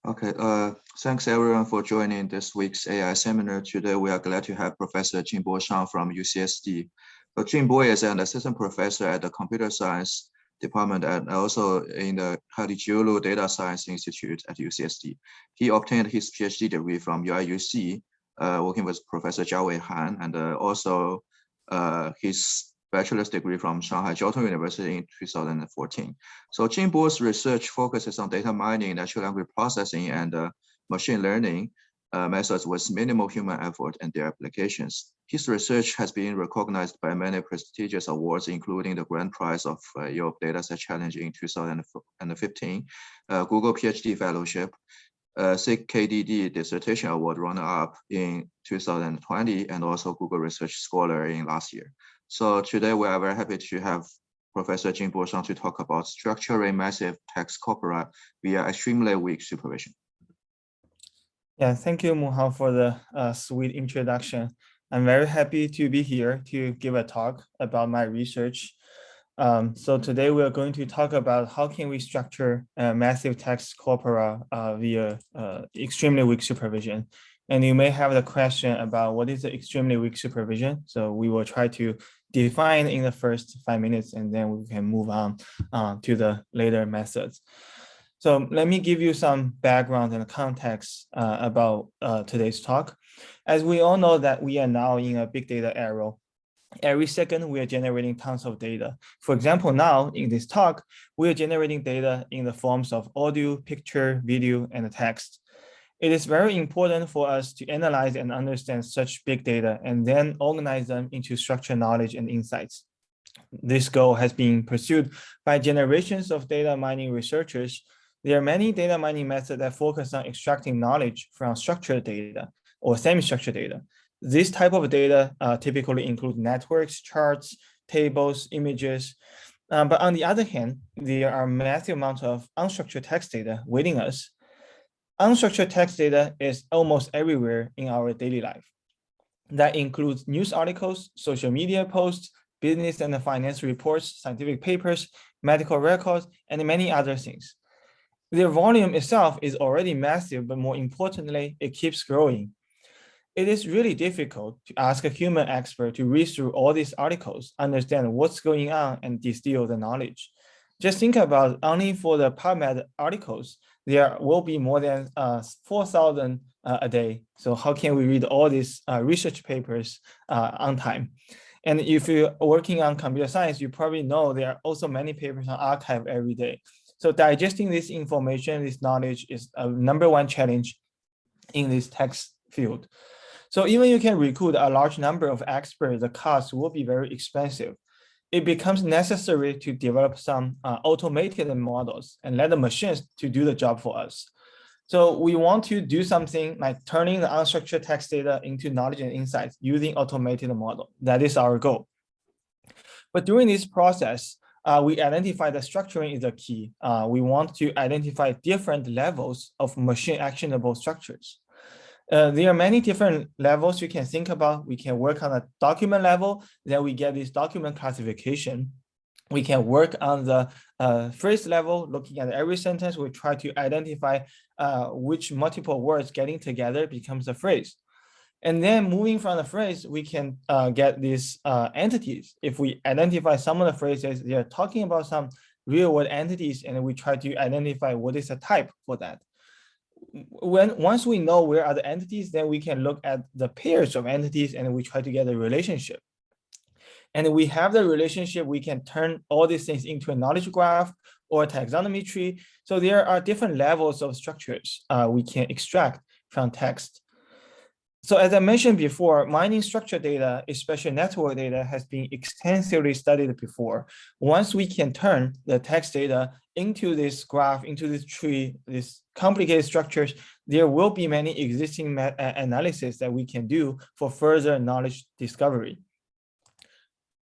Okay, thanks everyone for joining this week's AI seminar. Today, we are glad to have Professor Jingbo Shang from UCSD. Jingbo is an assistant professor at the Computer Science Department and also in the Halicioglu Data Science Institute at UCSD. He obtained his Ph.D. degree from UIUC, working with Professor Jiao Han, and also his bachelor's degree from Shanghai Jiao Tong University in 2014. So Jingbo's research focuses on data mining, natural language processing, and machine learning methods with minimal human effort and their applications. His research has been recognized by many prestigious awards, including the Grand Prize of Yelp Dataset Challenge in 2015, Google Ph.D. Fellowship, SIGKDD Dissertation Award Runner-up in 2020, and also Google Research Scholar in last year. So today we are very happy to have Professor Jingbo Shang to talk about structuring massive text corpora via extremely weak supervision. Yeah, thank you, Muhal, for the sweet introduction. I'm very happy to be here to give a talk about my research. So today we are going to talk about how can we structure massive text corpora via extremely weak supervision. And you may have the question about what is the extremely weak supervision. So we will try to define in the first 5 minutes, and then we can move on to the later methods. So let me give you some background and context about today's talk. As we all know that we are now in a big data era. Every second, we are generating tons of data. For example, now in this talk, we are generating data in the forms of audio, picture, video, and text. It is very important for us to analyze and understand such big data and then organize them into structured knowledge and insights. This goal has been pursued by generations of data mining researchers. There are many data mining methods that focus on extracting knowledge from structured data or semi-structured data. This type of data typically include networks, charts, tables, images. But on the other hand, there are massive amounts of unstructured text data waiting us. Unstructured text data is almost everywhere in our daily life. That includes news articles, social media posts, business and finance reports, scientific papers, medical records, and many other things. Their volume itself is already massive, but more importantly, it keeps growing. It is really difficult to ask a human expert to read through all these articles, understand what's going on, and distill the knowledge. Just think about only for the PubMed articles, there will be more than 4,000 a day. So how can we read all these research papers on time? And if you're working on computer science, you probably know there are also many papers on arXiv every day. So digesting this information, this knowledge is a #1 challenge in this text field. So even you can recruit a large number of experts, the cost will be very expensive. It becomes necessary to develop some automated models and let the machines to do the job for us. So we want to do something like turning the unstructured text data into knowledge and insights using automated model. That is our goal. But during this process, we identify that structuring is the key. We want to identify different levels of machine actionable structures. There are many different levels you can think about. We can work on a document level, then we get this document classification. We can work on the phrase level, looking at every sentence, we try to identify which multiple words getting together becomes a phrase. And then moving from the phrase, we can get these entities. If we identify some of the phrases, they are talking about some real world entities, and we try to identify what is a type for that. Once we know where are the entities, then we can look at the pairs of entities and we try to get a relationship. And we have the relationship, we can turn all these things into a knowledge graph or a taxonomy tree. So there are different levels of structures we can extract from text. So as I mentioned before, mining structured data, especially network data, has been extensively studied before. Once we can turn the text data into this graph, into this tree, these complicated structures, there will be many existing analysis that we can do for further knowledge discovery.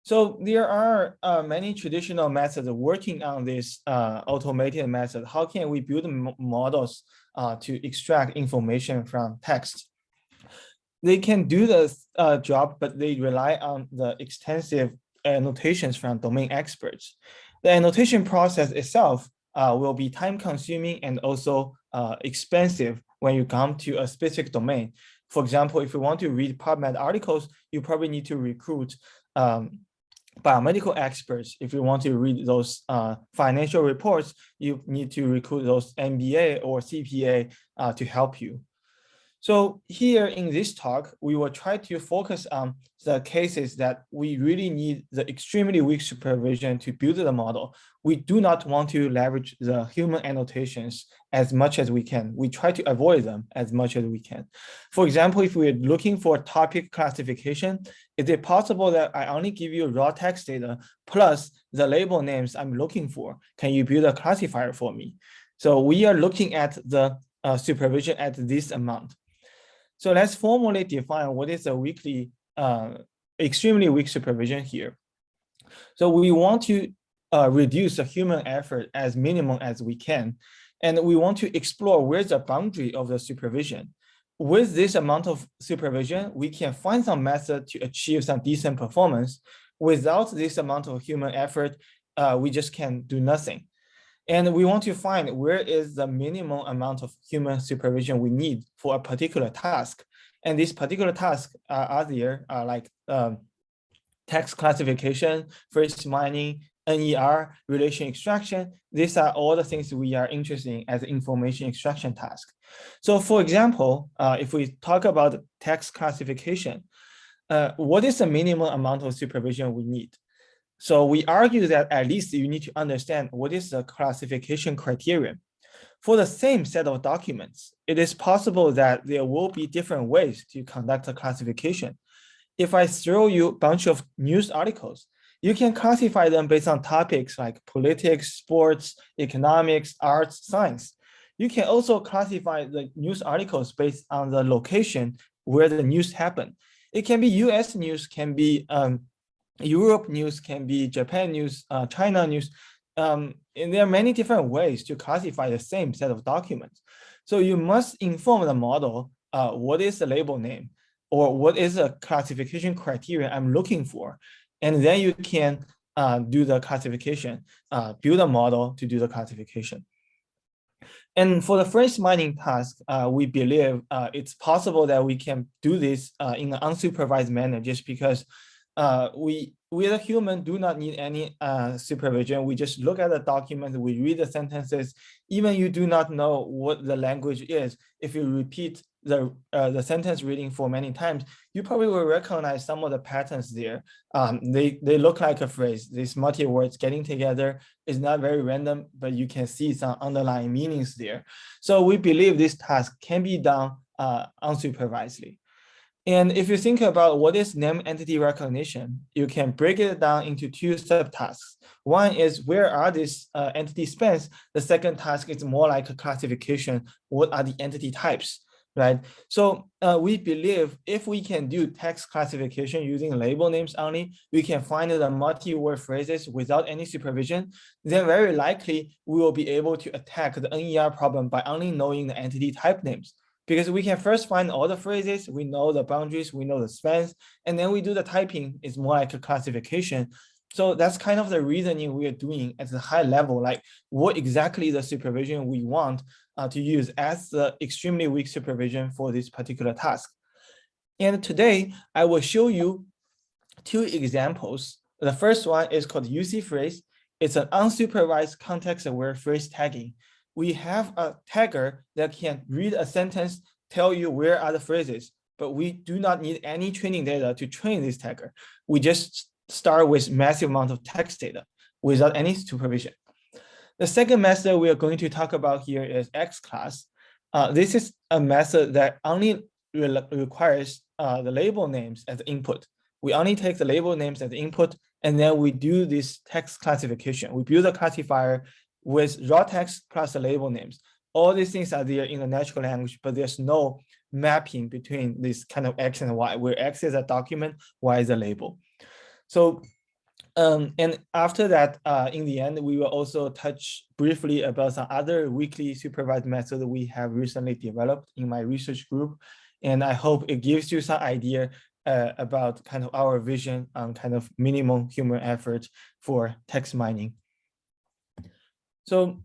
So there are many traditional methods of working on this automated method. How can we build models to extract information from text? They can do this job, but they rely on the extensive annotations from domain experts. The annotation process itself will be time consuming and also expensive when you come to a specific domain. For example, if you want to read PubMed articles, you probably need to recruit biomedical experts. If you want to read those financial reports, you need to recruit those MBA or CPA to help you. So here in this talk, we will try to focus on the cases that we really need the extremely weak supervision to build the model. We do not want to leverage the human annotations as much as we can. We try to avoid them as much as we can. For example, if we're looking for topic classification, is it possible that I only give you raw text data plus the label names I'm looking for? Can you build a classifier for me? So we are looking at the supervision at this amount. So let's formally define what is a extremely weak supervision here. So we want to reduce the human effort as minimum as we can. And we want to explore where's the boundary of the supervision. With this amount of supervision, we can find some method to achieve some decent performance. Without this amount of human effort, we just can do nothing. And we want to find where is the minimum amount of human supervision we need for a particular task. And these particular tasks are there, like text classification, phrase mining, NER, relation extraction. These are all the things we are interested in as information extraction task. So for example, if we talk about text classification, what is the minimum amount of supervision we need? So we argue that at least you need to understand what is the classification criterion. For the same set of documents, it is possible that there will be different ways to conduct a classification. If I throw you a bunch of news articles, you can classify them based on topics like politics, sports, economics, arts, science. You can also classify the news articles based on the location where the news happened. It can be US news, can be Europe news, can be Japan news, China news, and there are many different ways to classify the same set of documents. So you must inform the model what is the label name or what is the classification criteria I'm looking for. And then you can do the classification, build a model to do the classification. And for the phrase mining task, we believe it's possible that we can do this in an unsupervised manner just because we as a human do not need any supervision. We just look at the document, we read the sentences. Even you do not know what the language is. If you repeat the sentence reading for many times, you probably will recognize some of the patterns there. They look like a phrase. These multi-words getting together is not very random, but you can see some underlying meanings there. So we believe this task can be done unsupervisedly. And if you think about what is name entity recognition, you can break it down into two subtasks. One is where are these entity spans? The second task is more like a classification. What are the entity types, right? So we believe if we can do text classification using label names only, we can find the multi-word phrases without any supervision, then very likely we will be able to attack the NER problem by only knowing the entity type names. Because we can first find all the phrases, we know the boundaries, we know the spans, and then we do the typing. It's more like a classification. So that's kind of the reasoning we are doing at the high level, like what exactly the supervision we want to use as the extremely weak supervision for this particular task. And today I will show you two examples. The first one is called UCPhrase. It's an unsupervised context-aware phrase tagging. We have a tagger that can read a sentence, tell you where are the phrases, but we do not need any training data to train this tagger. We just start with massive amount of text data without any supervision. The second method we are going to talk about here is XClass. This is a method that only requires the label names as input. We only take the label names as input, and then we do this text classification. We build a classifier with raw text plus the label names. All these things are there in the natural language, but there's no mapping between this kind of X and Y, where X is a document, Y is a label. So, and after that, in the end, we will also touch briefly about some other weakly supervised methods we have recently developed in my research group. And I hope it gives you some idea about kind of our vision on kind of minimum human effort for text mining. So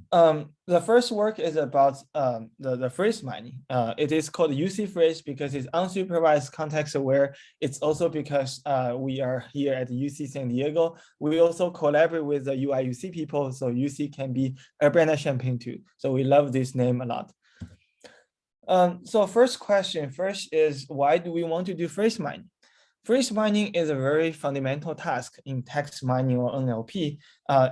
the first work is about the phrase mining. It is called UCPhrase because it's unsupervised, context aware. It's also because we are here at UC San Diego. We also collaborate with the UIUC people, so UC can be Urbana-Champaign too. So we love this name a lot. So first is why do we want to do phrase mining? Phrase mining is a very fundamental task in text mining or NLP.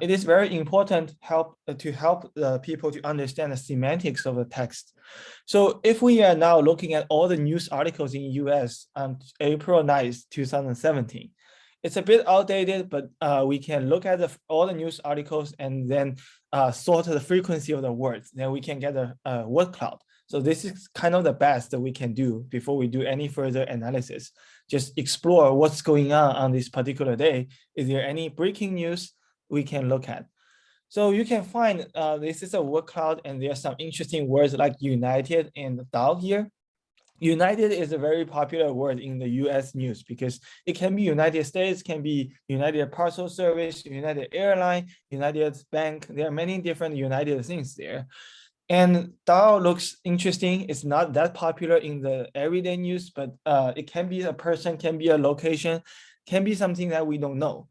It is very important to help the people to understand the semantics of the text. So if we are now looking at all the news articles in US on April 9th, 2017, it's a bit outdated, but we can look at all the news articles and then sort the frequency of the words. Then we can get a word cloud. So this is kind of the best that we can do before we do any further analysis. Just explore what's going on this particular day. Is there any breaking news we can look at? So you can find this is a word cloud and there are some interesting words like united and DAO here. United is a very popular word in the US news because it can be United States, can be United Parcel Service, United Airline, United Bank. There are many different United things there. And DAO looks interesting. It's not that popular in the everyday news, but it can be a person, can be a location, can be something that we don't know.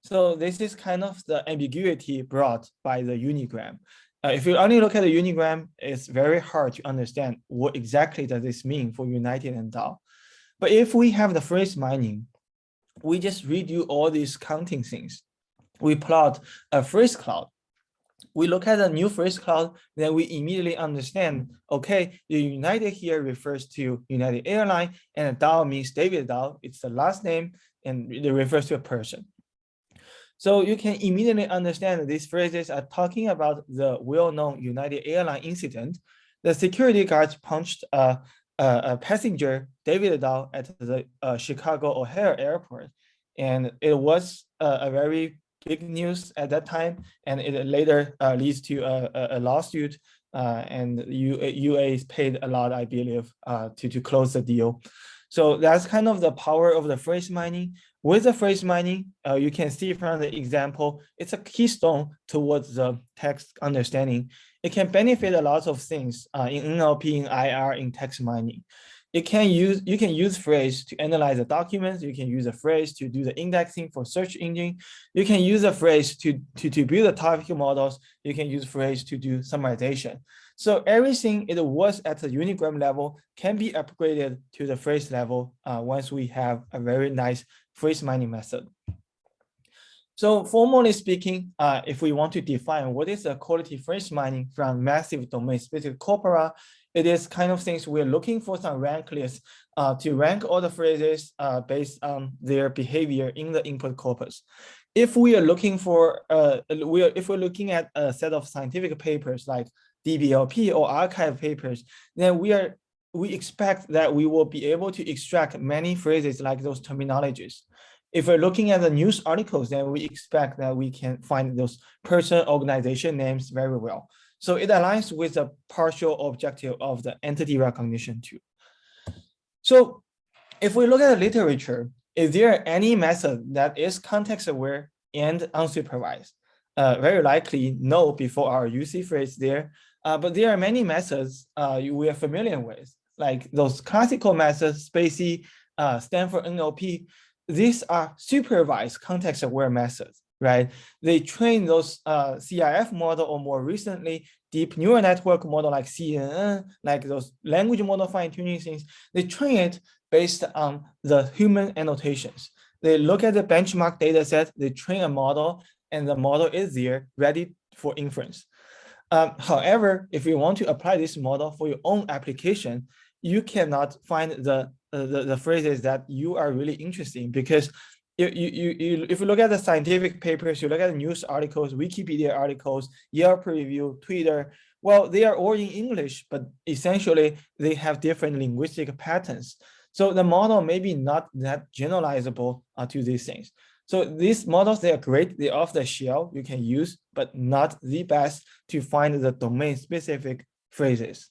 So this is kind of the ambiguity brought by the unigram. If you only look at the unigram, it's very hard to understand what exactly does this mean for United and DAO. But if we have the phrase mining, we just redo all these counting things. We plot a phrase cloud. We look at the new phrase cloud, then we immediately understand, okay, the United here refers to United Airline, and DAO means David DAO. It's the last name, and it refers to a person. So you can immediately understand that these phrases are talking about the well-known United Airline incident. The security guards punched a passenger, David DAO, at the Chicago O'Hare Airport, and it was a very big news at that time, and it later leads to a lawsuit, and UA paid a lot, I believe, to close the deal. So that's kind of the power of the phrase mining. With the phrase mining, you can see from the example, it's a keystone towards the text understanding. It can benefit a lot of things in NLP, in IR, in text mining. You can use phrase to analyze the documents. You can use a phrase to do the indexing for search engine. You can use a phrase to build the topic models. You can use phrase to do summarization. So everything it was at the unigram level can be upgraded to the phrase level once we have a very nice phrase mining method. So formally speaking, if we want to define what is a quality phrase mining from massive domain-specific corpora, it is kind of things we're looking for some rank lists to rank all the phrases based on their behavior in the input corpus. If we are looking for, if we're looking at a set of scientific papers like DBLP or archive papers, then we expect that we will be able to extract many phrases like those terminologies. If we're looking at the news articles, then we expect that we can find those person organization names very well. So it aligns with the partial objective of the entity recognition too. So if we look at the literature, is there any method that is context aware and unsupervised? Very likely no before our UCPhrase there, but there are many methods we are familiar with, like those classical methods, Spacey, Stanford NLP. These are supervised context-aware methods, right? They train those CIF model, or more recently, deep neural network model like CNN, like those language model fine-tuning things. They train it based on the human annotations. They look at the benchmark data set, they train a model, and the model is there, ready for inference. However, if you want to apply this model for your own application, you cannot find the phrases that you are really interested in, because if you look at the scientific papers, you look at the news articles, Wikipedia articles, Yelp review, Twitter, well, they are all in English, but essentially they have different linguistic patterns. So the model may be not that generalizable to these things. So these models, they are great, they're off the shelf, you can use, but not the best to find the domain-specific phrases.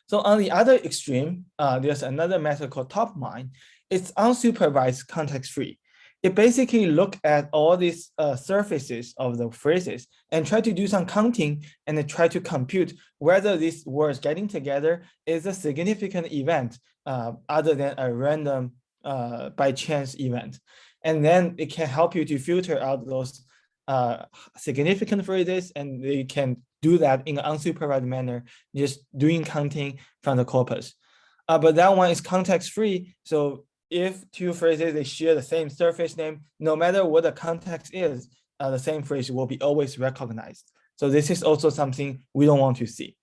So on the other extreme, there's another method called top mine. It's unsupervised context-free. it basically look at all these surfaces of the phrases and try to do some counting and then try to compute whether these words getting together is a significant event other than a random by chance event. And then it can help you to filter out those significant phrases, and they can do that in an unsupervised manner, just doing counting from the corpus. But that one is context-free. So if two phrases, they share the same surface name, no matter what the context is, the same phrase will be always recognized. So this is also something we don't want to see.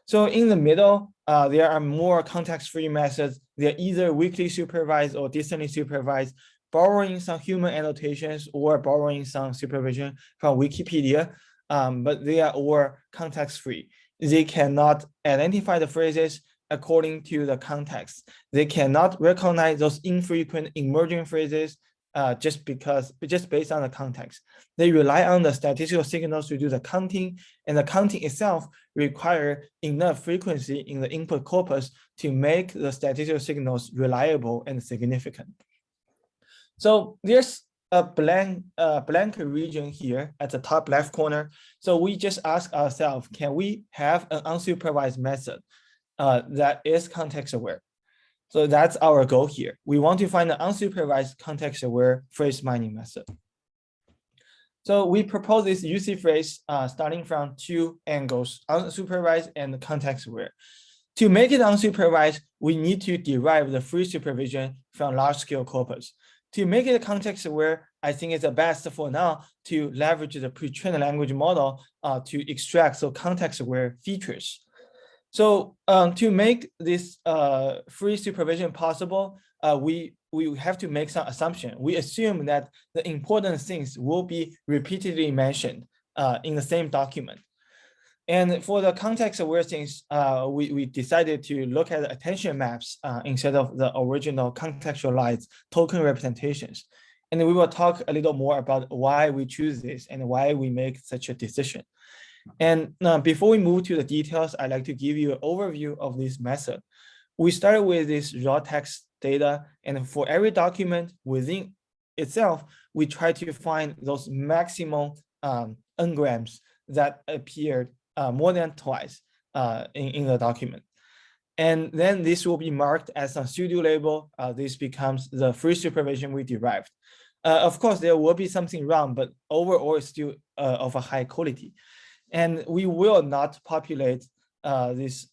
So in the middle, there are more context-free methods. They're either weakly supervised or distantly supervised, borrowing some human annotations or borrowing some supervision from Wikipedia, but they are all context-free. They cannot identify the phrases according to the context. They cannot recognize those infrequent emerging phrases just based on the context. They rely on the statistical signals to do the counting, and the counting itself require enough frequency in the input corpus to make the statistical signals reliable and significant. So there's a blank region here at the top left corner. So we just ask ourselves, can we have an unsupervised method that is context aware? So that's our goal here. We want to find an unsupervised context aware phrase mining method. So we propose this UCPhrase starting from two angles, unsupervised and context aware. To make it unsupervised, we need to derive the free supervision from large scale corpus. To make it context aware, I think it's the best for now to leverage the pre-trained language model to extract so context aware features. So to make this free supervision possible, we have to make some assumption. We assume that the important things will be repeatedly mentioned in the same document. And for the context aware things, we decided to look at the attention maps instead of the original contextualized token representations. And we will talk a little more about why we choose this and why we make such a decision. And before we move to the details, I'd like to give you an overview of this method. We started with this raw text data, and for every document within itself, we try to find those maximum n-grams that appeared more than twice in the document. And then this will be marked as a pseudo label. This becomes the free supervision we derived. Of course, there will be something wrong, but overall it's still of a high quality. And we will not populate this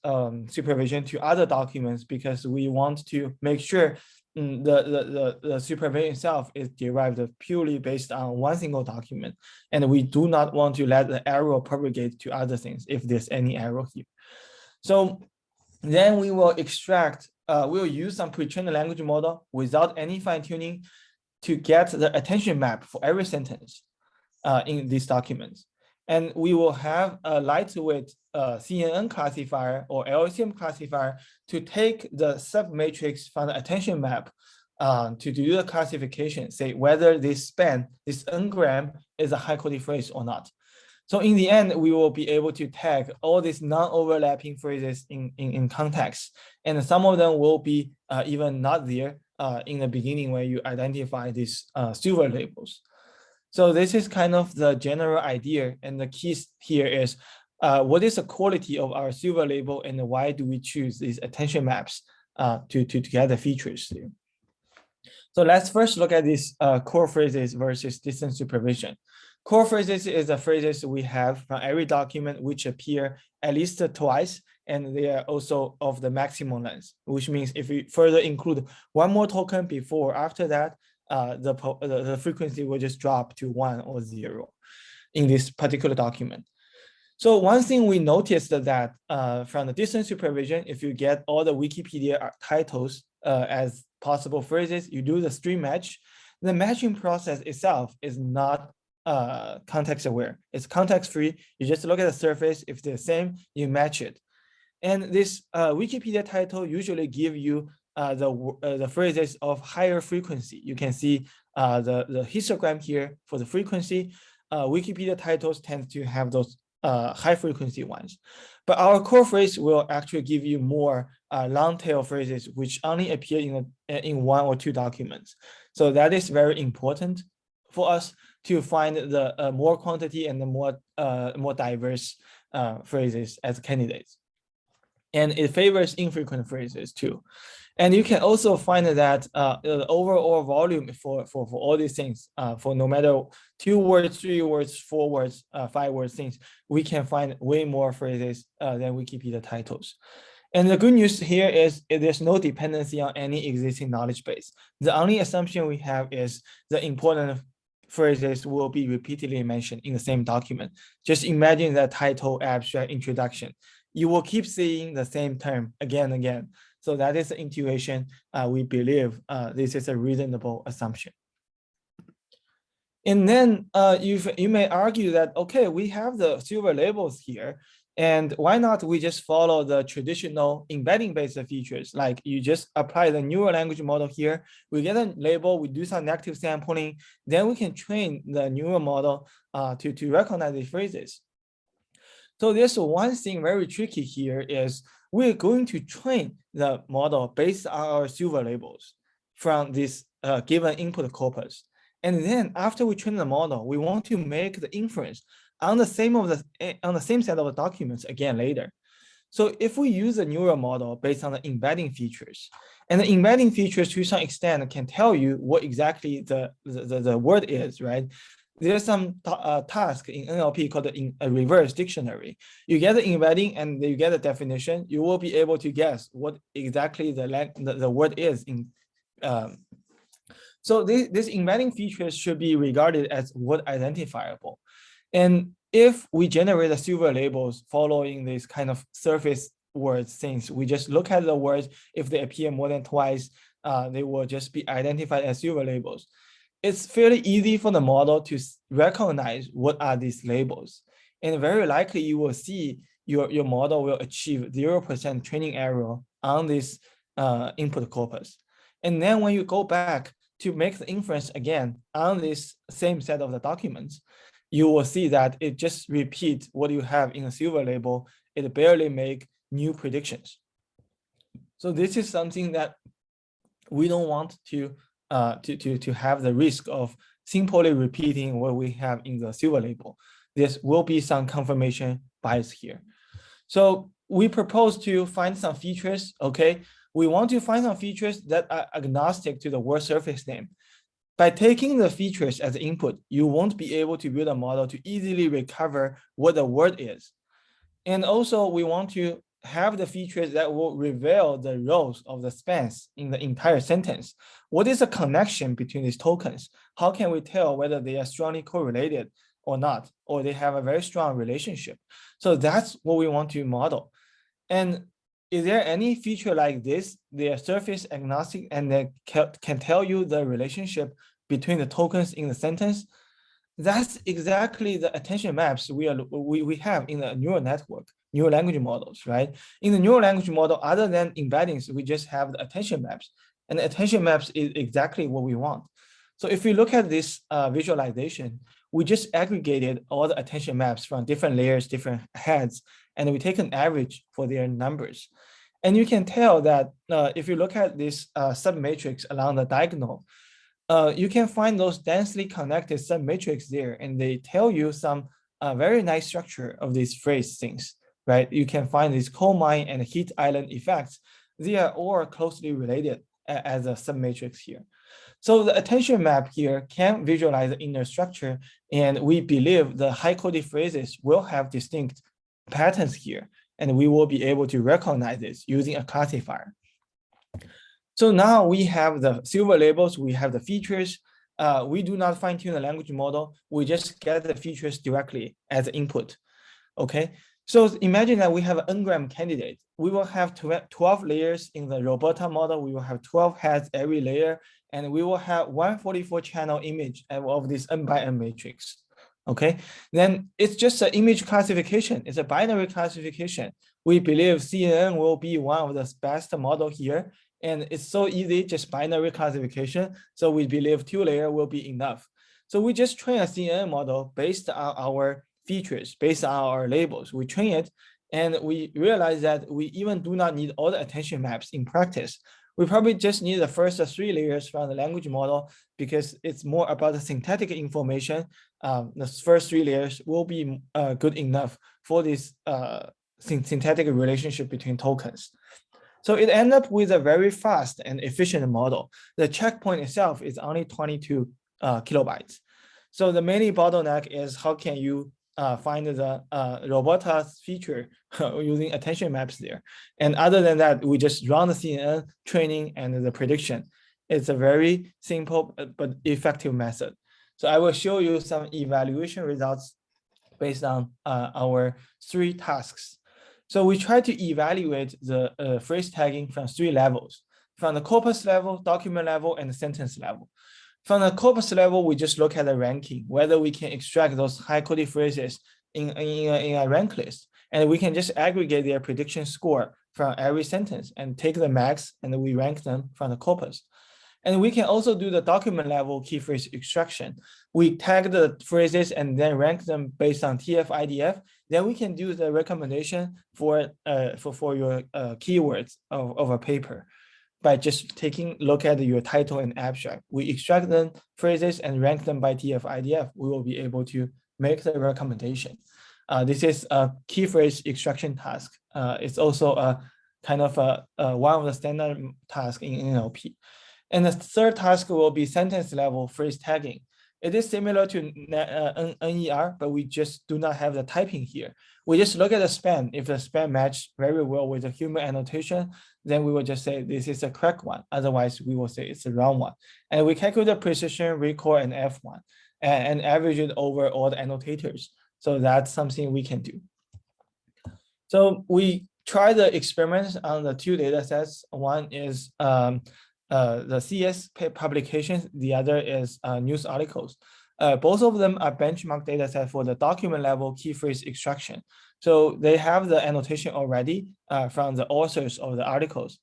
supervision to other documents because we want to make sure the supervision itself is derived purely based on one single document. And we do not want to let the error propagate to other things if there's any error here. So then we will extract, we'll use some pre-trained language model without any fine tuning to get the attention map for every sentence in these documents. And we will have a lightweight CNN classifier or LSTM classifier to take the submatrix from the attention map to do the classification, say whether this span, this n-gram is a high quality phrase or not. So in the end, we will be able to tag all these non-overlapping phrases in context. And some of them will be even not there in the beginning when you identify these silver labels. So this is kind of the general idea, and the key here is what is the quality of our silver label and why do we choose these attention maps to get the features here. So let's first look at these core phrases versus distant supervision. Core phrases is the phrases we have from every document which appear at least twice, and they are also of the maximum length, which means if we further include one more token before or after that, the frequency will just drop to 1 or 0 in this particular document. So one thing we noticed that from the distant supervision, if you get all the Wikipedia titles as possible phrases, you do the stream match, the matching process itself is not context aware. It's context free. You just look at the surface. If they're the same, you match it. And this Wikipedia title usually give you the phrases of higher frequency. You can see the histogram here for the frequency. Wikipedia titles tend to have those high frequency ones. But our core phrase will actually give you more long tail phrases which only appear in 1 or 2 documents. So that is very important for us to find the more quantity and the more diverse phrases as candidates. And it favors infrequent phrases too. And you can also find that the overall volume for all these things, for no matter 2 words, 3 words, 4 words, 5 words things, we can find way more phrases than Wikipedia titles. And the good news here is there's no dependency on any existing knowledge base. The only assumption we have is the important phrases will be repeatedly mentioned in the same document. Just imagine that title, abstract, introduction. You will keep seeing the same term again and again. So that is the intuition. We believe this is a reasonable assumption. And then you may argue that, okay, we have the silver labels here, and why not we just follow the traditional embedding-based features? Like you just apply the neural language model here, we get a label, we do some negative sampling, then we can train the neural model to recognize the phrases. So there's one thing very tricky here is we're going to train the model based on our silver labels from this given input corpus. And then after we train the model, we want to make the inference on the same set of the documents again later. So if we use a neural model based on the embedding features, and the embedding features to some extent can tell you what exactly the word is, right? There's some task in NLP called a reverse dictionary. You get the embedding and you get a definition. You will be able to guess what exactly the word is. So these embedding features should be regarded as word identifiable. And if we generate the silver labels following this kind of surface words things, we just look at the words. If they appear more than twice, they will just be identified as silver labels. It's fairly easy for the model to recognize what are these labels. And very likely you will see your model will achieve 0% training error on this input corpus. And then when you go back to make the inference again on this same set of the documents, you will see that it just repeats what you have in a silver label. It barely make new predictions. So this is something that we don't want to have the risk of simply repeating what we have in the silver label. There will be some confirmation bias here. So we propose to find some features, okay? We want to find some features that are agnostic to the word surface name. By taking the features as input, you won't be able to build a model to easily recover what the word is. And also we want to have the features that will reveal the rows of the spans in the entire sentence. What is the connection between these tokens? How can we tell whether they are strongly correlated or not, or they have a very strong relationship? So that's what we want to model. And is there any feature like this? They are surface agnostic and they can tell you the relationship between the tokens in the sentence. That's exactly the attention maps we have in the neural network, neural language models, right? In the neural language model, other than embeddings, we just have the attention maps, and the attention maps is exactly what we want. So if we look at this visualization, we just aggregated all the attention maps from different layers, different heads, and we take an average for their numbers. And you can tell that if you look at this submatrix along the diagonal, you can find those densely connected submatrix there, and they tell you some very nice structure of these phrase things, right? You can find these coal mine and heat island effects. They are all closely related as a submatrix here. So the attention map here can visualize the inner structure, and we believe the high-quality phrases will have distinct patterns here, and we will be able to recognize this using a classifier. So now we have the silver labels, we have the features. We do not fine-tune the language model. We just get the features directly as input, okay? So imagine that we have an n-gram candidate. We will have 12 layers in the Roberta model. We will have 12 heads every layer, and we will have 144 channel image of this n by n matrix, okay? Then it's just an image classification. It's a binary classification. We believe CNN will be one of the best model here. And it's so easy, just binary classification. So we believe 2-layer will be enough. So we just train a CNN model based on our features, based on our labels. We train it, and we realize that we even do not need all the attention maps in practice. We probably just need the first 3 layers from the language model because it's more about the syntactic information. The first 3 layers will be good enough for this syntactic relationship between tokens. So it ends up with a very fast and efficient model. The checkpoint itself is only 22 kilobytes. So the main bottleneck is how can you find the Robota's feature using attention maps there. And other than that, we just run the CNN training and the prediction. It's a very simple but effective method. So I will show you some evaluation results based on our 3 tasks. So we try to evaluate the phrase tagging from 3 levels, from the corpus level, document level, and the sentence level. From the corpus level, we just look at the ranking, whether we can extract those high quality phrases in a rank list. And we can just aggregate their prediction score from every sentence and take the max and we rank them from the corpus. And we can also do the document level key phrase extraction. We tag the phrases and then rank them based on TF-IDF. Then we can do the recommendation for your keywords of a paper by just taking a look at your title and abstract. We extract the phrases and rank them by TF-IDF. We will be able to make the recommendation. This is a key phrase extraction task. It's also a kind of one of the standard tasks in NLP. And the third task will be sentence level phrase tagging. It is similar to NER, but we just do not have the typing here. We just look at the span. If the span match very well with the human annotation, then we will just say this is a correct one. Otherwise, we will say it's a wrong one. And we calculate the precision, recall, and F1 and average it over all the annotators. So that's something we can do. So we try the experiments on the 2 data sets. One is the CS publications, the other is news articles. Both of them are benchmark data set for the document level key phrase extraction. So they have the annotation already from the authors of the articles.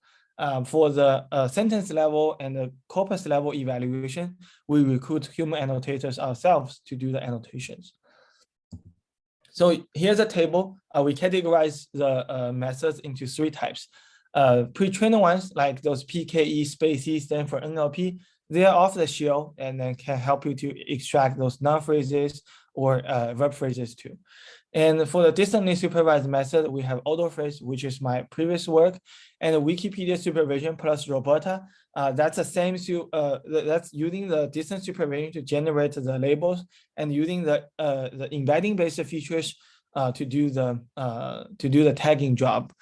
For the sentence level and the corpus level evaluation, we recruit human annotators ourselves to do the annotations. So here's a table. We categorize the methods into 3 types. Pre-trained ones, like those PKE, SPACE, stand for NLP, they are off the shelf and then can help you to extract those noun phrases or verb phrases too. And for the distantly supervised method, we have autophrase, which is my previous work, and Wikipedia supervision plus Roberta. That's the same. That's using the distance supervision to generate the labels and using the embedding-based features to do the tagging job.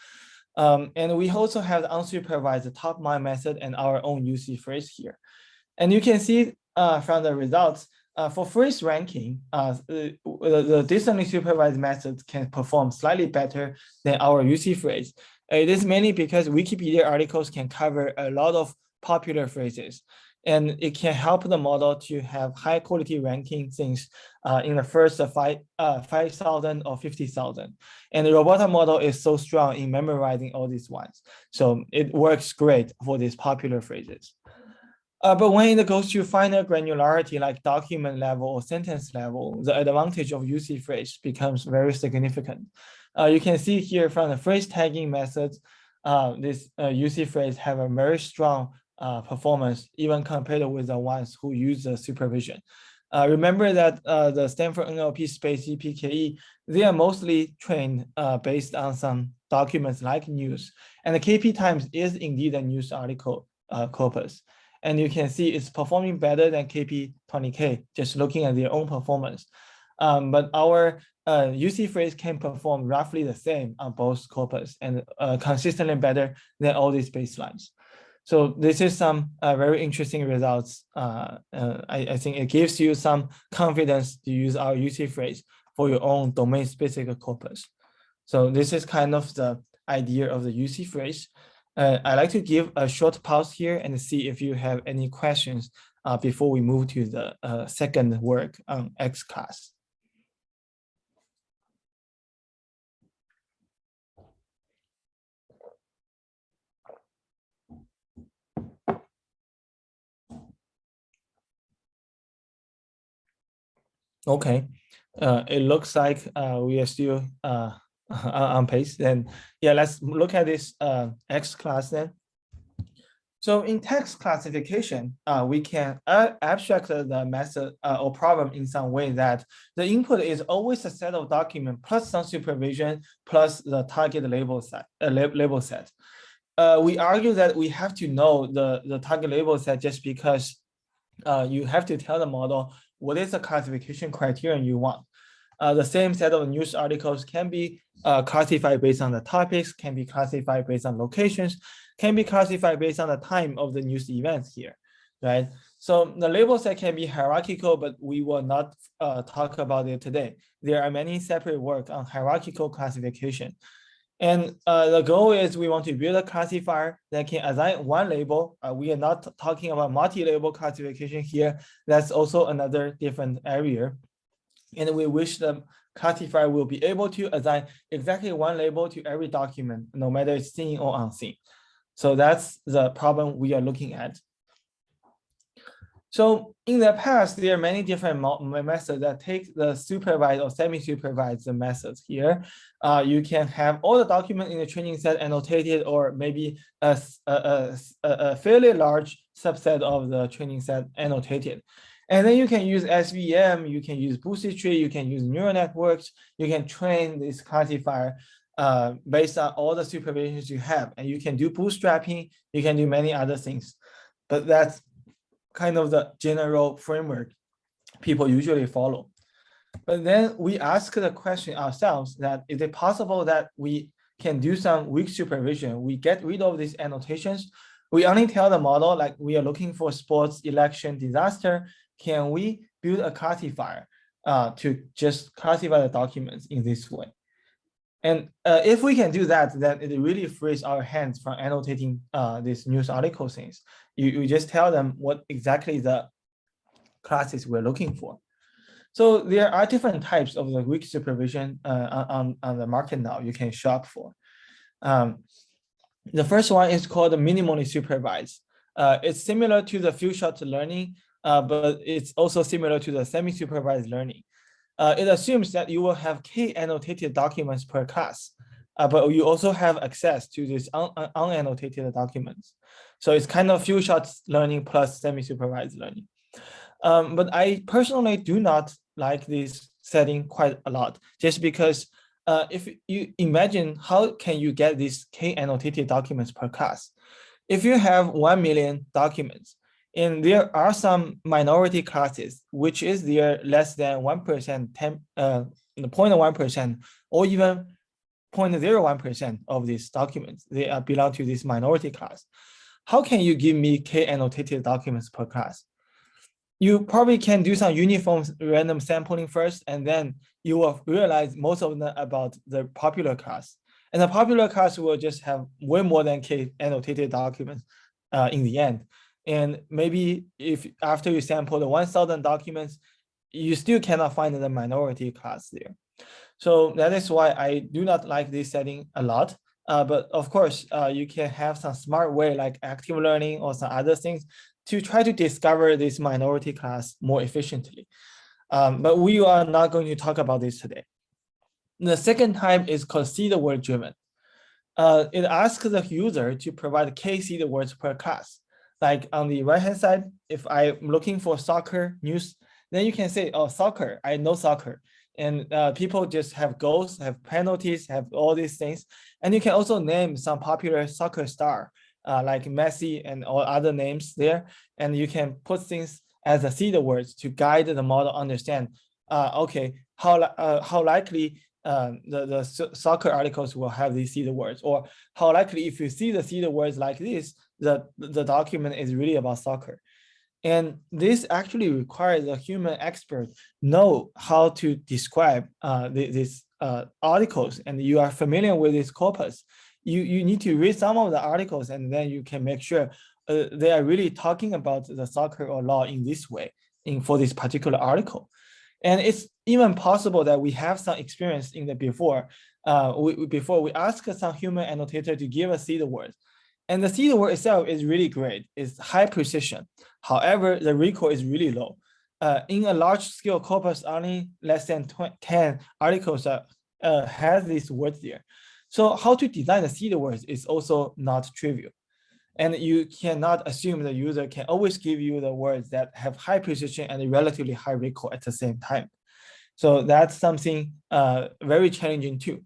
And we also have the unsupervised top mind method and our own UCPhrase here. And you can see from the results, for phrase ranking, the distantly supervised methods can perform slightly better than our UCPhrase. It is mainly because Wikipedia articles can cover a lot of popular phrases, and it can help the model to have high quality ranking things in the first 5,000 or 50,000. And the Robota model is so strong in memorizing all these ones. So it works great for these popular phrases. But when it goes to finer granularity, like document level or sentence level, the advantage of UCPhrase becomes very significant. You can see here from the phrase tagging methods, this UCPhrase have a very strong performance, even compared with the ones who use the supervision. Remember that the Stanford NLP, SPACE, PKE, they are mostly trained based on some documents like news. And the KP Times is indeed a news article corpus. And you can see it's performing better than KP20K, just looking at their own performance. But our UCPhrase can perform roughly the same on both corpus and consistently better than all these baselines. So this is some very interesting results. I think it gives you some confidence to use our UCPhrase for your own domain-specific corpus. So this is kind of the idea of the UCPhrase. I'd like to give a short pause here and see if you have any questions before we move to the second work on X class. Okay, it looks like we are still on pace. Then yeah, let's look at this X class then. So in text classification, we can abstract the method or problem in some way that the input is always a set of documents plus some supervision plus the target label set. We argue that we have to know the target label set just because you have to tell the model what is the classification criterion you want. The same set of news articles can be classified based on the topics, can be classified based on locations, can be classified based on the time of the news events here, right? So the label set can be hierarchical, but we will not talk about it today. There are many separate work on hierarchical classification. And the goal is we want to build a classifier that can assign one label. We are not talking about multi-label classification here. That's also another different area. And we wish the classifier will be able to assign exactly one label to every document, no matter it's seen or unseen. So that's the problem we are looking at. So in the past, there are many different methods that take the supervised or semi-supervised methods here. You can have all the documents in the training set annotated, or maybe a fairly large subset of the training set annotated. And then you can use SVM, you can use boosted tree, you can use neural networks, you can train this classifier based on all the supervisions you have. And you can do bootstrapping, you can do many other things. But that's kind of the general framework people usually follow. But then we ask the question ourselves that is it possible that we can do some weak supervision? We get rid of these annotations. We only tell the model like we are looking for sports, election, disaster. Can we build a classifier to just classify the documents in this way? And if we can do that, then it really frees our hands from annotating these news article things. You just tell them what exactly the classes we're looking for. So there are different types of the weak supervision on the market now you can shop for. The first one is called minimally supervised. It's similar to the few-shot learning, but it's also similar to the semi-supervised learning. It assumes that you will have k annotated documents per class, but you also have access to these unannotated documents. So it's kind of few-shot learning plus semi-supervised learning. But I personally do not like this setting quite a lot, just because if you imagine how can you get these k annotated documents per class? If you have 1 million documents, and there are some minority classes, which is there less than 1%, 0.1%, or even 0.01% of these documents, they belong to this minority class. How can you give me k annotated documents per class? You probably can do some uniform random sampling first, and then you will realize most of them about the popular class. And the popular class will just have way more than k annotated documents in the end. And maybe if after you sample the 1,000 documents, you still cannot find the minority class there. So that is why I do not like this setting a lot. But of course, you can have some smart way like active learning or some other things to try to discover this minority class more efficiently. But we are not going to talk about this today. The second type is called seed word driven. It asks the user to provide k seed words per class. Like on the right-hand side, if I'm looking for soccer news, then you can say, oh, soccer, I know soccer. And people just have goals, have penalties, have all these things. And you can also name some popular soccer star, like Messi and all other names there. And you can put things as a seed words to guide the model understand, okay, how likely the soccer articles will have these seed words, or how likely if you see the seed words like this, the document is really about soccer. And this actually requires a human expert know how to describe these articles, and you are familiar with this corpus. You need to read some of the articles, and then you can make sure they are really talking about the soccer or law in this way for this particular article. And it's even possible that we have some experience in the before we ask some human annotator to give us seed words. And the seed word itself is really great. It's high precision. However, the recall is really low. In a large scale corpus, only less than 10 articles has these words there. So how to design the seed words is also not trivial. And you cannot assume the user can always give you the words that have high precision and relatively high recall at the same time. So that's something very challenging too.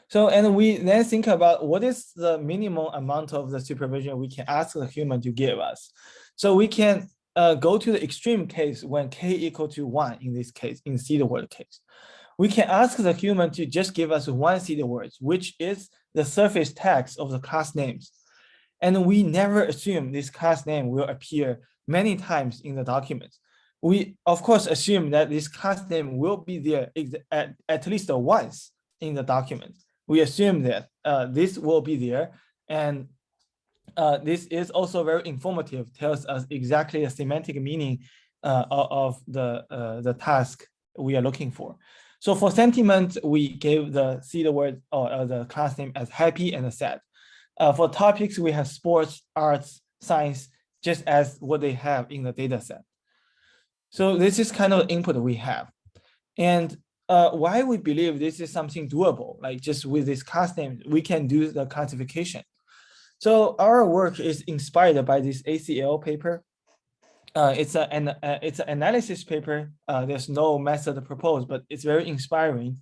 So, and we then think about what is the minimum amount of the supervision we can ask the human to give us. So we can go to the extreme case when k equal to 1 in this case, in seed word case. We can ask the human to just give us one seed word, which is the surface text of the class names. And we never assume this class name will appear many times in the document. We, of course, assume that this class name will be there at least once in the document. We assume that this will be there. And this is also very informative, tells us exactly the semantic meaning of the task we are looking for. So for sentiment, we gave the seed word or the class name as happy and sad. For topics, we have sports, arts, science, just as what they have in the data set. So this is kind of the input we have. And why we believe this is something doable, like just with this class name, we can do the classification. So our work is inspired by this ACL paper. It's an analysis paper. There's no method proposed, but it's very inspiring.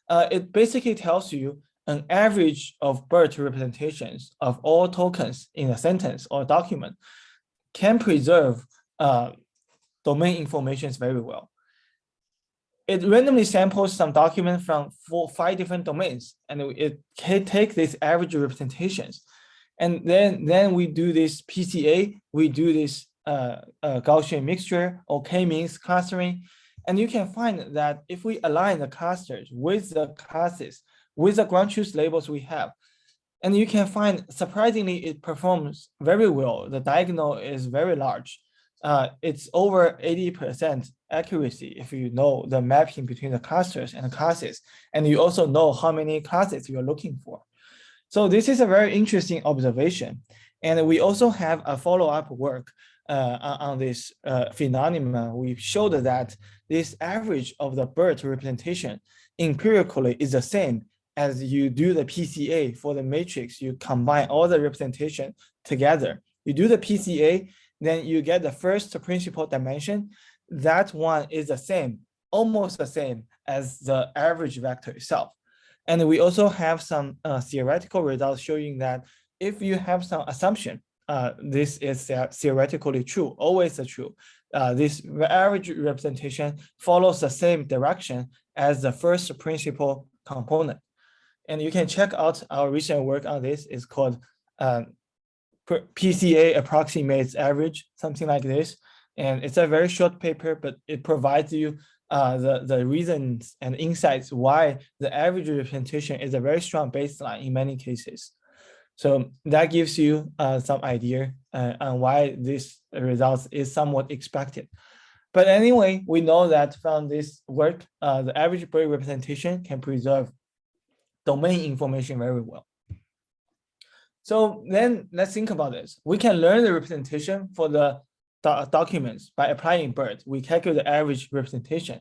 It basically tells you an average of BERT representations of all tokens in a sentence or document can preserve domain information very well. It randomly samples some documents from 5 different domains, and it can take these average representations. And then we do this PCA, we do this Gaussian mixture or k-means clustering. And you can find that if we align the clusters with the classes, with the ground truth labels we have, and you can find, surprisingly, it performs very well. The diagonal is very large. It's over 80% accuracy if you know the mapping between the clusters and the classes, and you also know how many classes you're looking for. So this is a very interesting observation. And we also have a follow-up work on this phenomenon. We showed that this average of the BERT representation empirically is the same as you do the PCA for the matrix. You combine all the representation together. You do the PCA, then you get the first principal dimension. That one is the same, almost the same as the average vector itself. And we also have some theoretical results showing that if you have some assumption, this is theoretically true, always true. This average representation follows the same direction as the first principal component. And you can check out our recent work on this. It's called PCA approximates average, something like this. And it's a very short paper, but it provides you the reasons and insights why the average representation is a very strong baseline in many cases. So that gives you some idea on why this result is somewhat expected. But anyway, we know that from this work, the average BERT representation can preserve domain information very well. So then let's think about this. We can learn the representation for the documents by applying BERT. We calculate the average representation.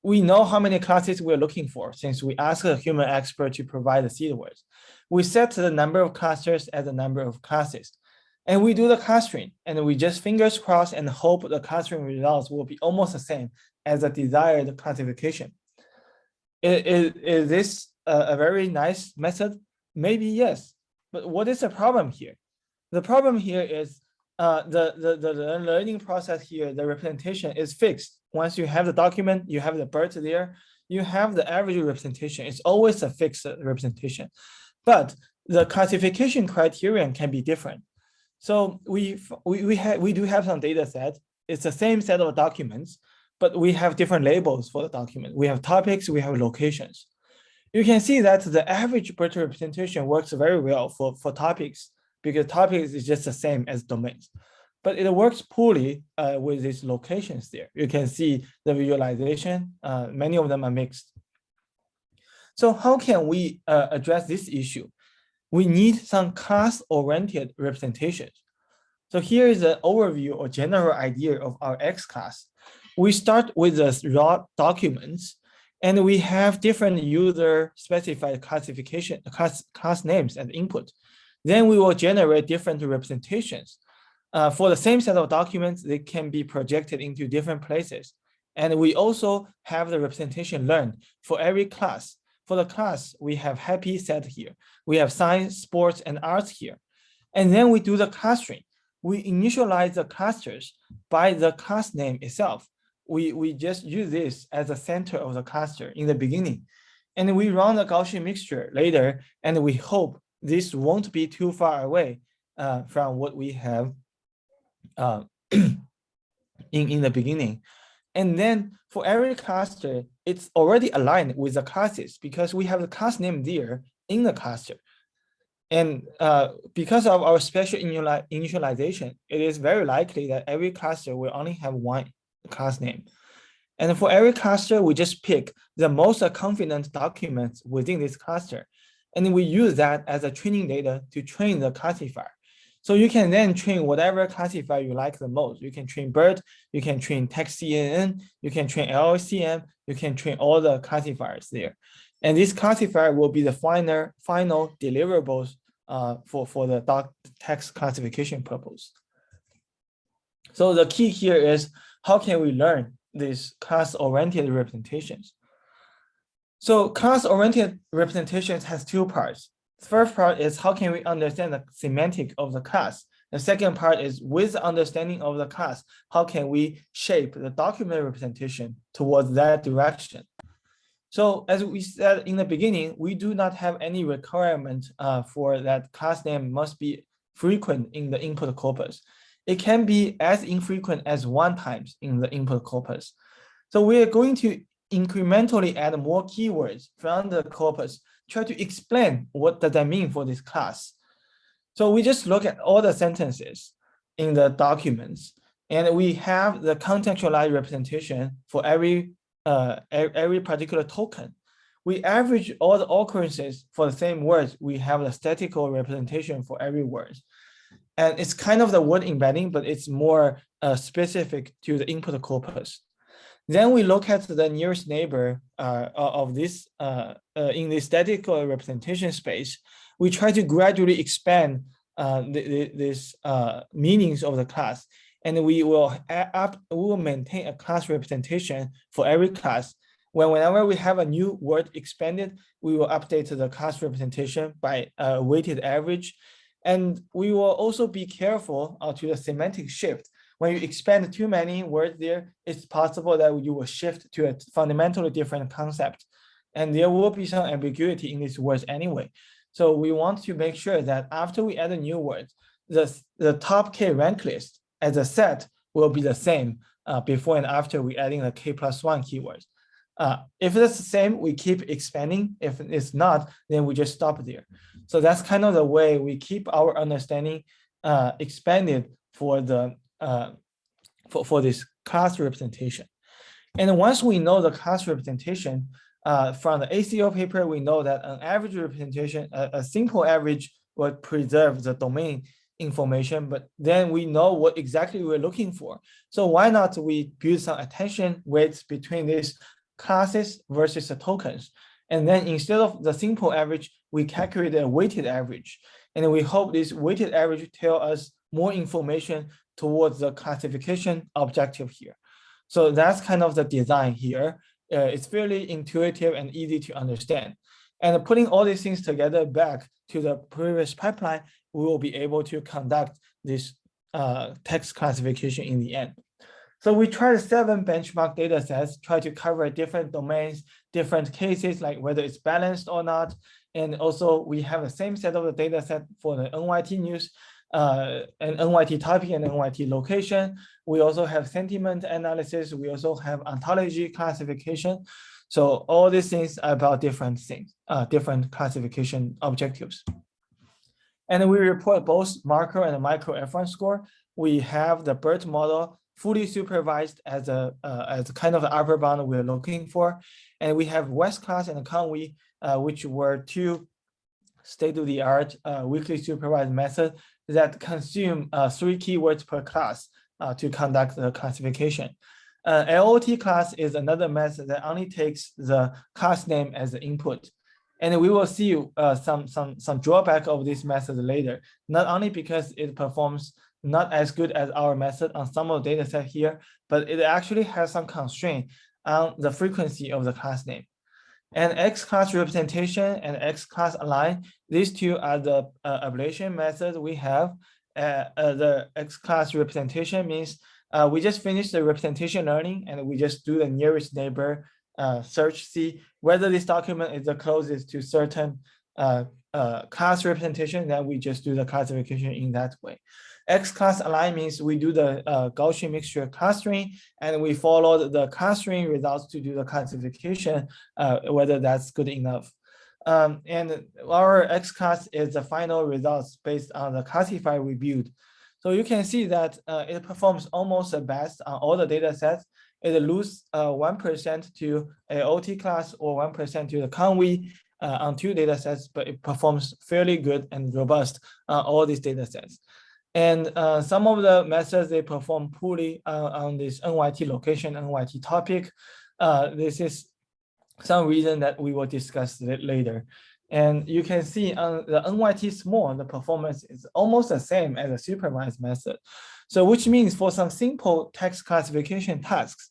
We know how many classes we're looking for since we ask a human expert to provide the seed words. We set the number of clusters as the number of classes. And we do the clustering, and we just fingers crossed and hope the clustering results will be almost the same as the desired classification. Is this a very nice method? Maybe yes, but what is the problem here? The problem here is the learning process here, the representation is fixed. Once you have the document, you have the BERT there, you have the average representation. It's always a fixed representation. But the classification criterion can be different. So we do have some data set. It's the same set of documents, but we have different labels for the document. We have topics, we have locations. You can see that the average BERT representation works very well for topics because topics is just the same as domains. But it works poorly with these locations there. You can see the visualization, many of them are mixed. So how can we address this issue? We need some class-oriented representations. So here is an overview or general idea of our X class. We start with the raw documents, and we have different user-specified classification class names as input. Then we will generate different representations. For the same set of documents, they can be projected into different places. And we also have the representation learned for every class. For the class, we have happy set here. We have science, sports, and arts here. And then we do the clustering. We initialize the clusters by the class name itself. We just use this as the center of the cluster in the beginning. And we run the Gaussian mixture later, and we hope this won't be too far away from what we have in the beginning. And then for every cluster, it's already aligned with the classes because we have the class name there in the cluster. And because of our special initialization, it is very likely that every cluster will only have one class name. And for every cluster, we just pick the most confident documents within this cluster. And we use that as a training data to train the classifier. So you can then train whatever classifier you like the most. You can train BERT, you can train text CNN, you can train LLCM, you can train all the classifiers there. And this classifier will be the final deliverables for the text classification purpose. So the key here is how can we learn these class-oriented representations? So class-oriented representations has two parts. The first part is how can we understand the semantic of the class? The second part is with the understanding of the class, how can we shape the document representation towards that direction? So as we said in the beginning, we do not have any requirement for that class name must be frequent in the input corpus. It can be as infrequent as 1 times in the input corpus. So we are going to incrementally add more keywords from the corpus, try to explain what does that mean for this class. So we just look at all the sentences in the documents, and we have the contextualized representation for every particular token. We average all the occurrences for the same words. We have the statistical representation for every word. And it's kind of the word embedding, but it's more specific to the input corpus. Then we look at the nearest neighbor of this in the statistical representation space. We try to gradually expand these meanings of the class, and we will maintain a class representation for every class. Whenever we have a new word expanded, we will update the class representation by a weighted average. And we will also be careful to the semantic shift. When you expand too many words there, it's possible that you will shift to a fundamentally different concept. And there will be some ambiguity in these words anyway. So we want to make sure that after we add a new word, the top K rank list as a set will be the same before and after we adding the K+1 keywords. If it's the same, we keep expanding. If it's not, then we just stop there. So that's kind of the way we keep our understanding expanded for the for this class representation. And once we know the class representation from the ACO paper, we know that an average representation, a simple average, will preserve the domain information, but then we know what exactly we're looking for. So why not we build some attention weights between these classes versus the tokens? And then instead of the simple average, we calculate a weighted average. And we hope this weighted average tell us more information towards the classification objective here. So that's kind of the design here. It's fairly intuitive and easy to understand. And putting all these things together back to the previous pipeline, we will be able to conduct this text classification in the end. So we tried 7 benchmark data sets, try to cover different domains, different cases, like whether it's balanced or not. And also we have the same set of the data set for the NYT news, and NYT topic and NYT location. We also have sentiment analysis. We also have ontology classification. So all these things are about different things, different classification objectives. And we report both macro and micro F1 score. We have the BERT model fully supervised as a kind of the upper bound we're looking for. And we have West class and Conway, which were 2 state-of-the-art weakly supervised methods that consume 3 keywords per class to conduct the classification. LOT class is another method that only takes the class name as the input. And we will see some drawback of this method later, not only because it performs not as good as our method on some of the data set here, but it actually has some constraint on the frequency of the class name. And X-class representation and X-class align, these two are the ablation methods we have. The X-class representation means we just finished the representation learning and we just do the nearest neighbor search, see whether this document is the closest to certain class representation, then we just do the classification in that way. X-class align means we do the Gaussian mixture clustering and we follow the clustering results to do the classification, whether that's good enough. And our X-class is the final results based on the classifier we build. So you can see that it performs almost the best on all the data sets. It loses 1% to a OT class or 1% to the conv on 2 data sets, but it performs fairly good and robust on all these data sets. And some of the methods, they perform poorly on this NYT location, NYT topic. This is some reason that we will discuss later. And you can see on the NYT small, the performance is almost the same as a supervised method. So which means for some simple text classification tasks,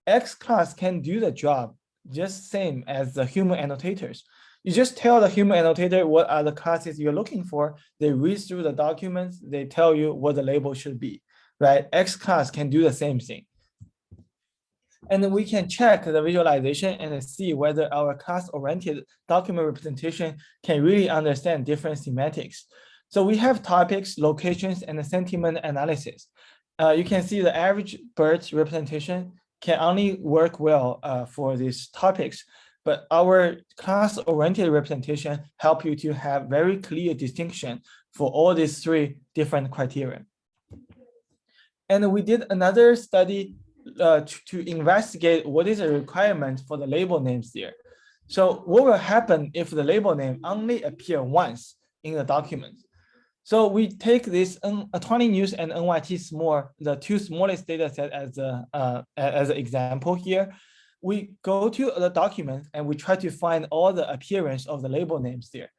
X class can do the job just same as the human annotators. You just tell the human annotator what are the classes you're looking for. They read through the documents. They tell you what the label should be, right? X class can do the same thing. And then we can check the visualization and see whether our class-oriented document representation can really understand different semantics. So we have topics, locations, and the sentiment analysis. You can see the average BERT representation can only work well for these topics, but our class-oriented representation help you to have very clear distinction for all these 3 different criteria. And we did another study to investigate what is a requirement for the label names there. So what will happen if the label name only appear once in the document? So we take this 20 news and NYT small, the 2 smallest data set as an example here. We go to the document and we try to find all the appearance of the label names there.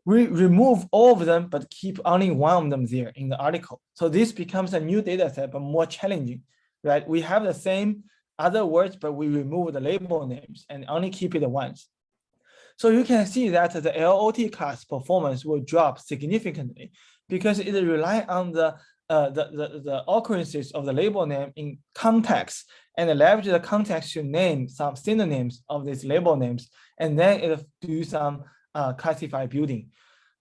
We remove all of them, but keep only one of them there in the article. So this becomes a new data set, but more challenging, right? We have the same other words, but we remove the label names and only keep it once. So you can see that the LOT class performance will drop significantly because it relies on the occurrences of the label name in context and leverage the context to name some synonyms of these label names, and then it do some classify building.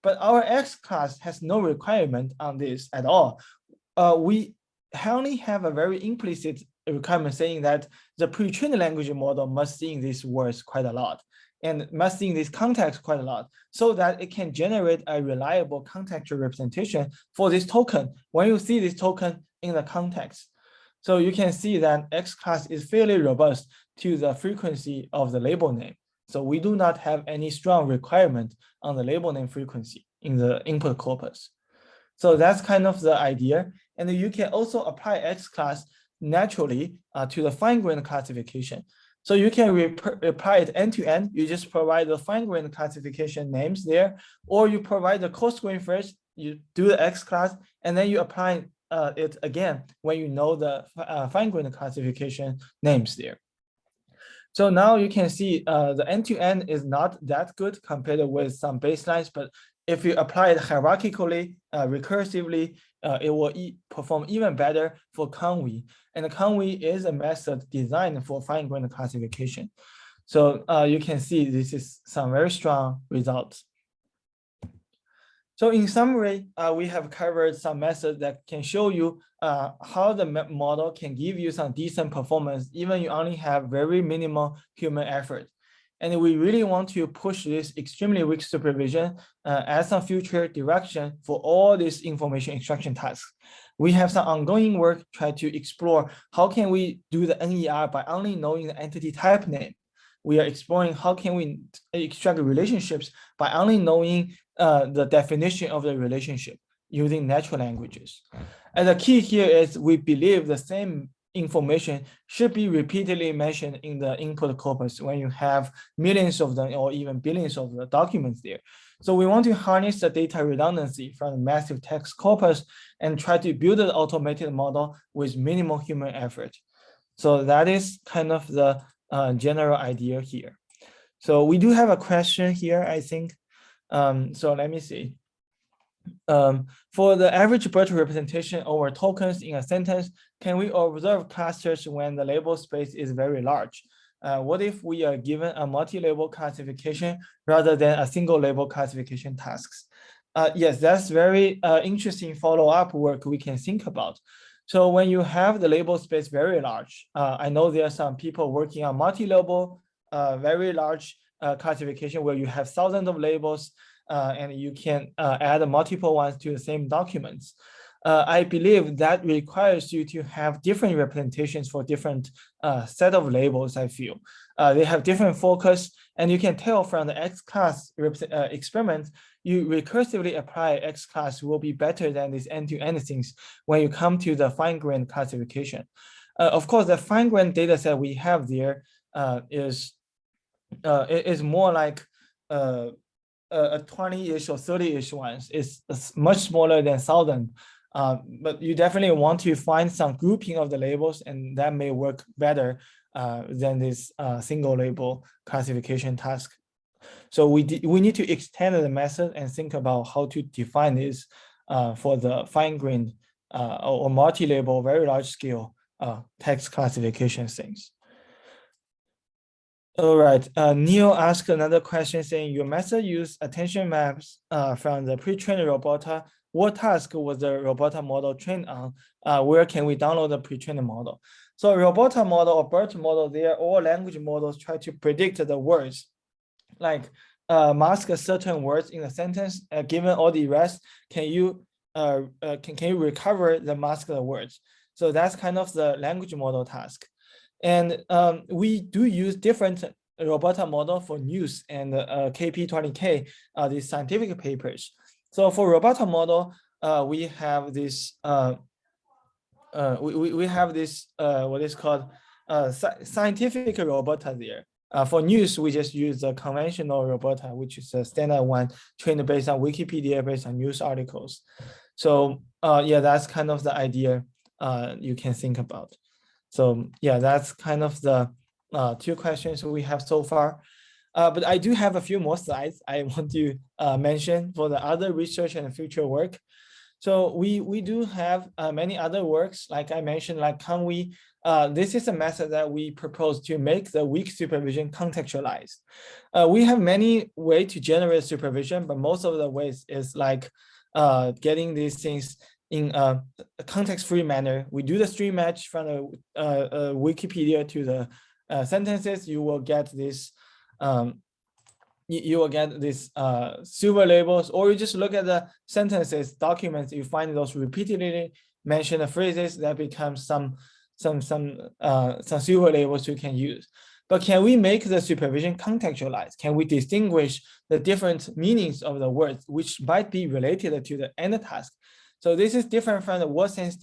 But our X class has no requirement on this at all. We only have a very implicit requirement saying that the pre-trained language model must see in these words quite a lot and must see in this context quite a lot so that it can generate a reliable contextual representation for this token when you see this token in the context. So you can see that X class is fairly robust to the frequency of the label name. So we do not have any strong requirement on the label name frequency in the input corpus. So that's kind of the idea. And you can also apply X class naturally to the fine-grained classification. So you can apply it end-to-end. You just provide the fine-grained classification names there, or you provide the coarse grain first, you do the X class, and then you apply it again when you know the fine-grained classification names there. So now you can see the end-to-end is not that good compared with some baselines, but if you apply it hierarchically, recursively, it will perform even better for conv. And the conv is a method designed for fine-grained classification. So you can see this is some very strong results. So in summary, we have covered some methods that can show you how the model can give you some decent performance, even you only have very minimal human effort. And we really want to push this extremely weak supervision as a future direction for all these information extraction tasks. We have some ongoing work trying to explore how can we do the NER by only knowing the entity type name. We are exploring how can we extract relationships by only knowing the definition of the relationship using natural languages. And the key here is we believe the same information should be repeatedly mentioned in the input corpus when you have millions of them or even billions of the documents there. So we want to harness the data redundancy from the massive text corpus and try to build an automated model with minimal human effort. So that is kind of the general idea here. So we do have a question here, I think. So let me see. For the average BERT representation over tokens in a sentence, can we observe clusters when the label space is very large? What if we are given a multi-label classification rather than a single label classification tasks? Yes, that's very interesting follow-up work we can think about. So when you have the label space very large, I know there are some people working on multi-label, very large classification where you have thousands of labels and you can add multiple ones to the same documents. I believe that requires you to have different representations for different set of labels, I feel. They have different focus, and you can tell from the X-class experiment, you recursively apply X-class will be better than these end-to-end things when you come to the fine-grained classification. Of course, the fine-grained data set we have there is more like a 20-ish or 30-ish ones. It's much smaller than 1,000. But you definitely want to find some grouping of the labels, and that may work better than this single label classification task. So we need to extend the method and think about how to define this for the fine-grained or multi-label, very large scale text classification things. All right, Neil asked another question saying, your method used attention maps from the pre-trained Robota. What task was the Robota model trained on? Where can we download the pre-trained model? So Robota model or BERT model, they are all language models try to predict the words, like mask certain words in a sentence. Given all the rest, can you recover the masked words? So that's kind of the language model task. And we do use different Robota model for news and KP20K, these scientific papers. So for Robota model, we have this we have this what is called scientific Robota there. For news, we just use the conventional Robota, which is a standard one trained based on Wikipedia, based on news articles. So yeah, that's kind of the idea you can think about. So yeah, that's kind of the two questions we have so far. But I do have a few more slides I want to mention for the other research and future work. So we do have many other works, like I mentioned, like can we, this is a method that we propose to make the weak supervision contextualized. We have many ways to generate supervision, but most of the ways is like getting these things in a context-free manner. We do the stream match from the Wikipedia to the sentences. You will get this silver labels, or you just look at the sentences, documents, you find those repeatedly mentioned phrases that become some silver labels you can use. But can we make the supervision contextualized? Can we distinguish the different meanings of the words which might be related to the end task? So this is different from the word sense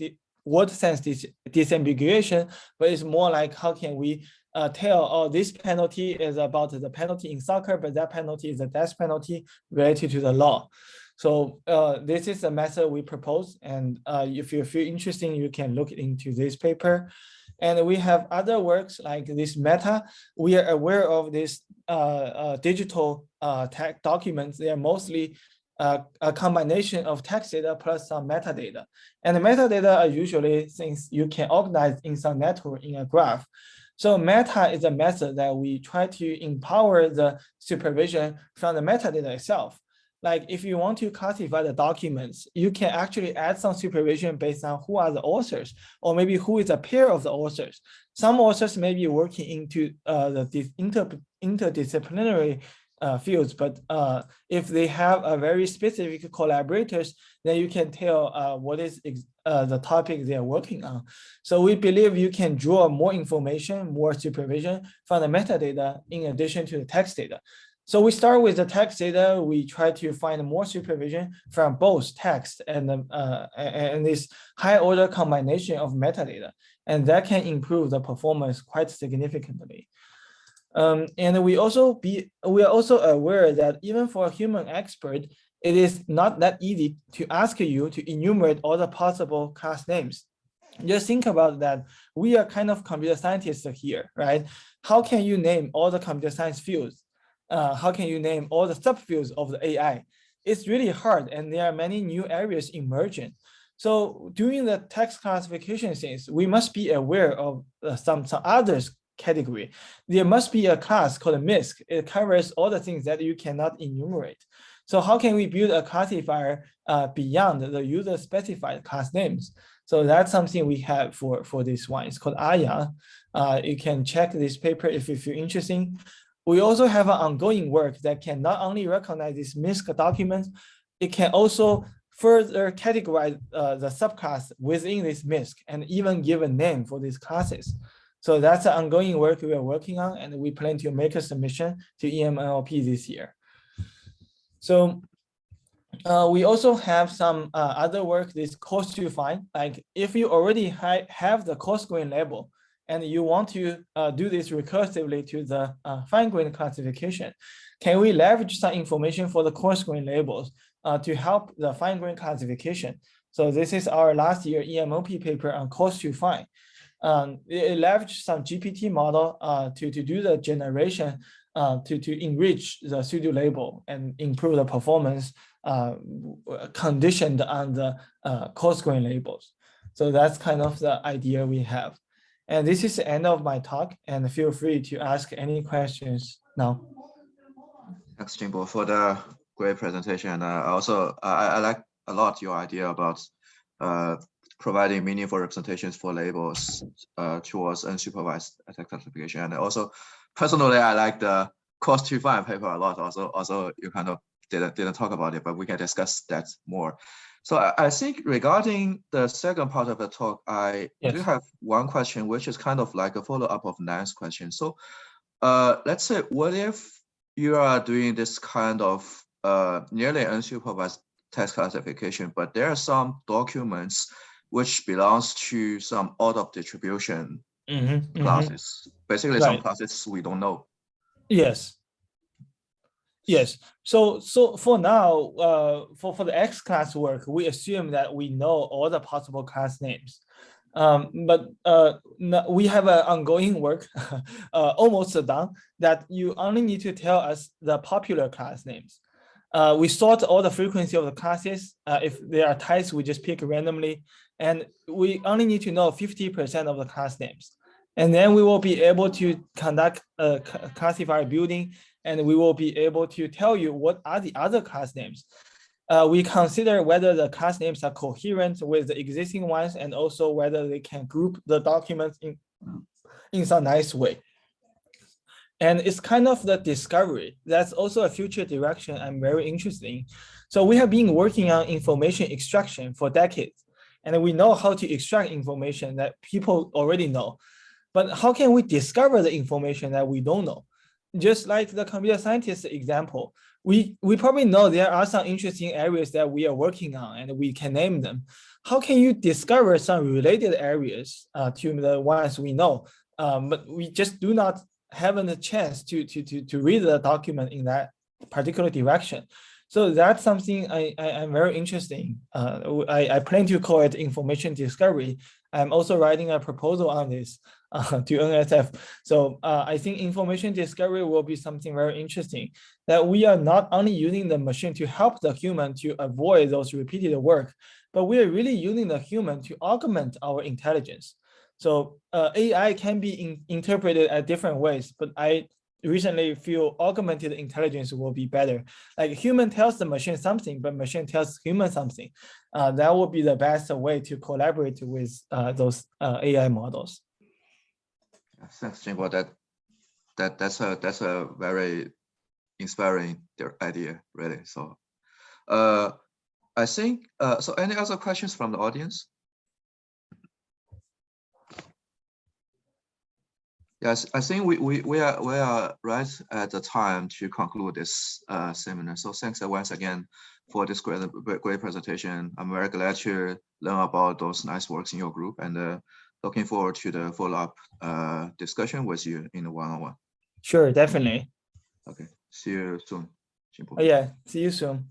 disambiguation, but it's more like how can we tell, oh, this penalty is about the penalty in soccer, but that penalty is a death penalty related to the law. So this is a method we propose, and if you feel interesting, you can look into this paper. And we have other works like this Meta. We are aware of this digital tech documents. They are mostly a combination of text data plus some metadata. And the metadata are usually things you can organize in some network in a graph. So Meta is a method that we try to empower the supervision from the metadata itself. Like if you want to classify the documents, you can actually add some supervision based on who are the authors, or maybe who is a pair of the authors. Some authors may be working into the interdisciplinary fields, but if they have a very specific collaborators, then you can tell what is the topic they are working on. So we believe you can draw more information, more supervision from the metadata in addition to the text data. So we start with the text data. We try to find more supervision from both text and this high order combination of metadata. And that can improve the performance quite significantly. And we are also aware that even for a human expert, it is not that easy to ask you to enumerate all the possible class names. Just think about that. We are kind of computer scientists here, right? How can you name all the computer science fields? How can you name all the subfields of the AI? It's really hard, and there are many new areas emerging. So doing the text classification things, we must be aware of some others category. There must be a class called a MISC. It covers all the things that you cannot enumerate. So how can we build a classifier beyond the user specified class names? So that's something we have for this one. It's called AYA. You can check this paper if you feel interesting. We also have an ongoing work that can not only recognize these MISC documents, it can also further categorize the subclass within this MISC and even give a name for these classes. So that's the ongoing work we are working on, and we plan to make a submission to EMLP this year. So we also have some other work, this course to find. Like if you already have the coarse grain label and you want to do this recursively to the fine grain classification, can we leverage some information for the coarse grain labels to help the fine grain classification? So this is our last year EMLP paper on coarse to fine. It leveraged some GPT model to do the generation to enrich the pseudo label and improve the performance conditioned on the coarse grain labels. So that's kind of the idea we have. And this is the end of my talk, and feel free to ask any questions now. Thanks, Jingbo, for the great presentation. And I like a lot your idea about providing meaningful representations for labels towards unsupervised text classification. And also, personally, I like the coarse to fine paper a lot. Also, you kind of didn't talk about it, but we can discuss that more. So I think regarding the second part of the talk, I do have one question, which is kind of like a follow-up of Nan's question. So let's say, what if you are doing this kind of nearly unsupervised text classification, but there are some documents which belongs to some out of distribution classes, basically some classes we don't know. Yes. So for now, for the X class work, we assume that we know all the possible class names. But we have an ongoing work, almost done, that you only need to tell us the popular class names. We sort all the frequency of the classes. If there are types, we just pick randomly. And we only need to know 50% of the class names. And then we will be able to conduct a classifier building, and we will be able to tell you what are the other class names. We consider whether the class names are coherent with the existing ones, and also whether they can group the documents in some nice way. And it's kind of the discovery. That's also a future direction I'm very interested in. So we have been working on information extraction for decades, and we know how to extract information that people already know. But how can we discover the information that we don't know? Just like the computer scientist example, we probably know there are some interesting areas that we are working on and we can name them. How can you discover some related areas to the ones we know, but we just do not have a chance to read the document in that particular direction? So that's something I'm very interested in. I plan to call it information discovery. I'm also writing a proposal on this to NSF. So I think information discovery will be something very interesting, that we are not only using the machine to help the human to avoid those repeated work, but we are really using the human to augment our intelligence. So AI can be interpreted at different ways, but I recently feel augmented intelligence will be better. Like human tells the machine something, but machine tells human something. That will be the best way to collaborate with those AI models. Thanks, Jingbo. That's a very inspiring idea, really. So I think so. Any other questions from the audience? Yes, I think we are right at the time to conclude this seminar. So thanks once again for this great presentation. I'm very glad to learn about those nice works in your group, and looking forward to the follow-up discussion with you in the one-on-one. Sure, definitely. Okay, see you soon. Oh, yeah, see you soon.